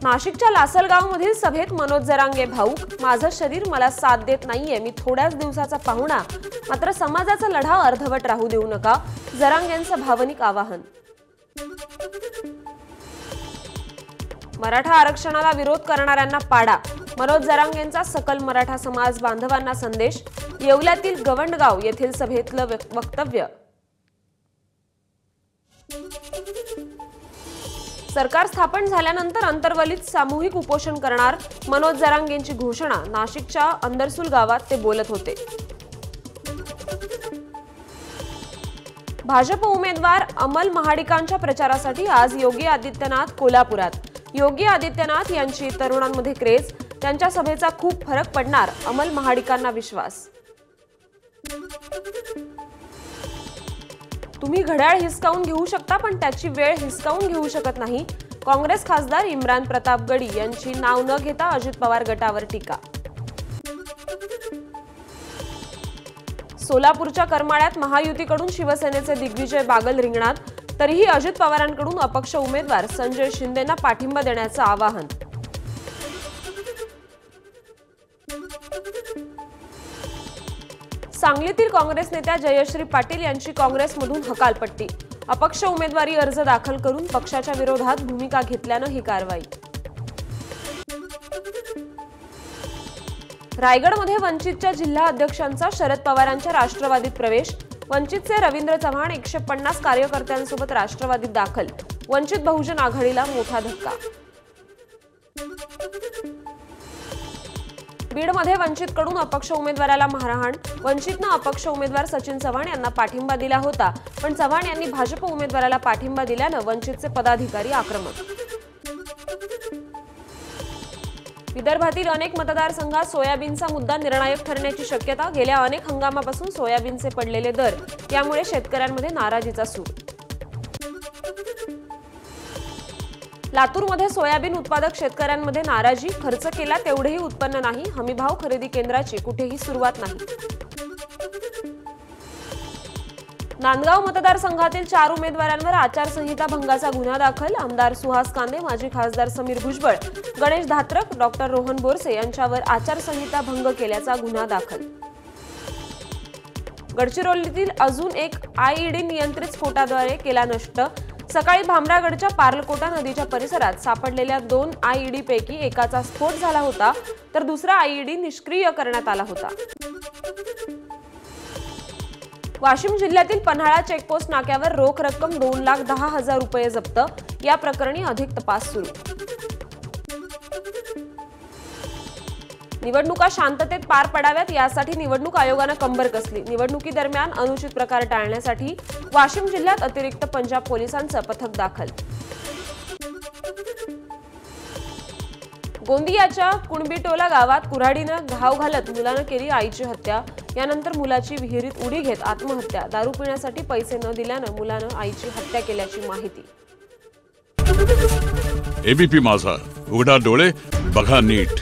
नाशिकच्या लासलगावमधील सभेत मनोज जरांगे भाऊक, माझं शरीर मला साथ देत नाहीये, मी थोड्याच दिवसाचा पाहुणा, मात्र समाजाचा लढा अर्धवट राहू देऊ नका, जरांगेंचं भावनिक आवाहन। मराठा आरक्षणाला विरोध करणाऱ्यांना पाडा, मनोज जरांगेंचा सकल मराठा समाज बांधवांना संदेश। येवल्यातील गवंडगाव येथील सभेतलं वक्तव्य। सरकार स्थापन झाल्यानंतर अंतर्वलीत सामूहिक उपोषण करणार, मनोज जरांगेंची घोषणा। नाशिकच्या अंदरसूल गावात ते बोलत होते। भाजप उमेदवार अमल महाडिकांच्या प्रचारासाठी आज योगी आदित्यनाथ कोल्हापुरात। योगी आदित्यनाथ यांची तरुणांमध्ये क्रेज, त्यांच्या सभेचा खूप फरक पडणार, अमल महाडिकांना विश्वास। तुम्ही घड्याळ हिसकावून घेऊ शकता, पण त्याची वेळ हिसकावून घेऊ शकत नाही, काँग्रेस खासदार इम्रान प्रताप गडी यांची नाव न घेता अजित पवार गटावर टीका। सोलापूरच्या करमाळ्यात महायुतीकडून शिवसेनेचे दिग्विजय बागल रिंगणात, तरीही अजित पवारांकडून अपक्ष उमेदवार संजय शिंदेंना पाठिंबा देण्याचं आवाहन। सांगलीतील काँग्रेस नेत्या जयश्री पाटील यांची काँग्रेसमधून हकालपट्टी, अपक्ष उमेदवारी अर्ज दाखल करून पक्षाच्या विरोधात भूमिका घेतल्यानं ही कारवाई। रायगडमध्ये वंचितच्या जिल्हा अध्यक्षांचा शरद पवारांच्या राष्ट्रवादीत प्रवेश, वंचितचे रवींद्र चव्हाण 150 कार्यकर्त्यांसोबत राष्ट्रवादीत दाखल, वंचित बहुजन आघाडीला मोठा धक्का। बीडमध्ये वंचितकडून अपक्ष उमेदवाराला मारहाण, वंचितनं अपक्ष उमेदवार सचिन चव्हाण यांना पाठिंबा दिला होता, पण चव्हाण यांनी भाजप उमेदवाराला पाठिंबा दिल्यानं वंचितचे पदाधिकारी आक्रमक। विदर्भातील अनेक मतदारसंघात सोयाबीनचा मुद्दा निर्णायक ठरण्याची शक्यता, गेल्या अनेक हंगामापासून सोयाबीनचे पडलेले दर, यामुळे शेतकऱ्यांमध्ये नाराजीचा सूर। लातूरमध्ये सोयाबीन उत्पादक शेतकऱ्यांमध्ये नाराजी, खर्च केला तेवढेही उत्पन्न नाही, हमीभाव खरेदी केंद्राची कुठेही सुरुवात नाही। नांदगाव मतदारसंघातील 4 उमेदवारांवर आचारसंहिता भंगाचा गुन्हा दाखल, आमदार सुहास कांदे, माजी खासदार समीर भुजबळ, गणेश धात्रक, डॉक्टर रोहन बोरसे यांच्यावर आचारसंहिता भंग केल्याचा गुन्हा दाखल। गडचिरोलीतील अजून एक आयईडी नियंत्रित स्फोटाद्वारे केला नष्ट, सकाळी भामरागडच्या पार्लकोटा नदीच्या परिसरात सापडलेल्या 2 आयईडी पैकी एकाचा स्फोट झाला होता, तर दुसरा आयईडी निष्क्रिय करण्यात आला होता। वाशिम जिल्ह्यातील पन्हाळा चेकपोस्ट नाक्यावर रोख रक्कम 2,10,000 रुपये जप्त, या प्रकरणी अधिक तपास सुरू। निवडणुका शांततेत पार पडाव्यात यासाठी निवडणूक आयोगानं कंबर कसली, निवडणुकीदरम्यान अनुचित प्रकार टाळण्यासाठी वाशिम जिल्ह्यात अतिरिक्त पंजाब पोलिसांचं पथक दाखल। गोंदियाच्या कुणबीटोला गावात कुऱ्हाडीनं घाव घालत मुलानं केली आईची हत्या, यानंतर मुलाची विहिरीत उडी घेत आत्महत्या, दारू पिण्यासाठी पैसे न दिल्यानं मुलानं आईची हत्या केल्याची माहिती। एबीपी माझा, उघडा डोळे बघा नीट।